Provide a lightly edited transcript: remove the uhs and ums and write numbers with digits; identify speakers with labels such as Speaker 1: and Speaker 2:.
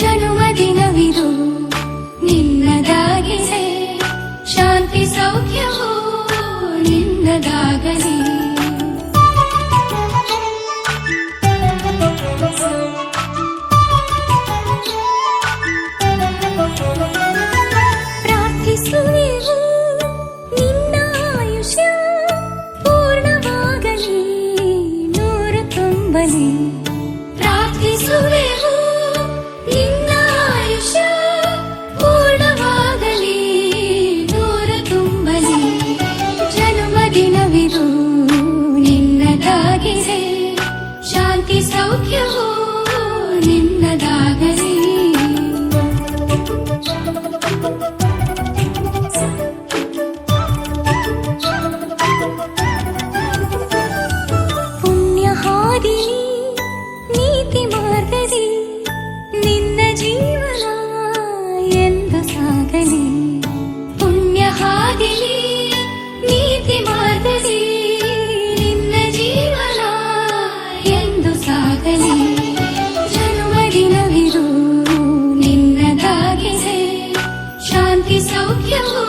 Speaker 1: ಜನುಮದಿನವಿದು ನಿನ್ನದಾಗಿದೆ, ಶಾಂತಿ ಸೌಖ್ಯವೂ ನಿನ್ನದಾಗಲಿ. ಪ್ರಾರ್ಥಿಸುವೆವು ನಿನ್ನ ಆಯುಷ್ಯ ಪೂರ್ಣವಾಗಲಿ, ನೂರು ತುಂಬಲಿ. ಪ್ರಾರ್ಥಿಸುವೆವು ನಿನ್ನ ಆಯುಷ್ಯ ಪೂರ್ಣವಾಗಲಿ, ನೂರು ತುಂಬಲಿ. ಜನ್ಮದಿನವಿದು ನಿನ್ನದಾಗಿದೆ, ಶಾಂತಿ ಸೌಖ್ಯವೂ ನಿನ್ನದಾಗಲಿ. ಪುಣ್ಯ ಹಾದಿಲಿ ನೀತಿ ಮಾರ್ಗದಿ ನಿನ್ನ ಜೀವನ ಎಂದು ಸಾಗಲಿ. ಪುಣ್ಯ ಹಾದಿಲಿ ನೀತಿ ಮಾರ್ಗದಿ ನಿನ್ನ ಜೀವನ ಎಂದು ಸಾಗಲಿ. ಜನ್ಮದಿನವಿದು ನಿನ್ನದಾಗಿದೆ, ಶಾಂತಿ ಸೌಖ್ಯವೂ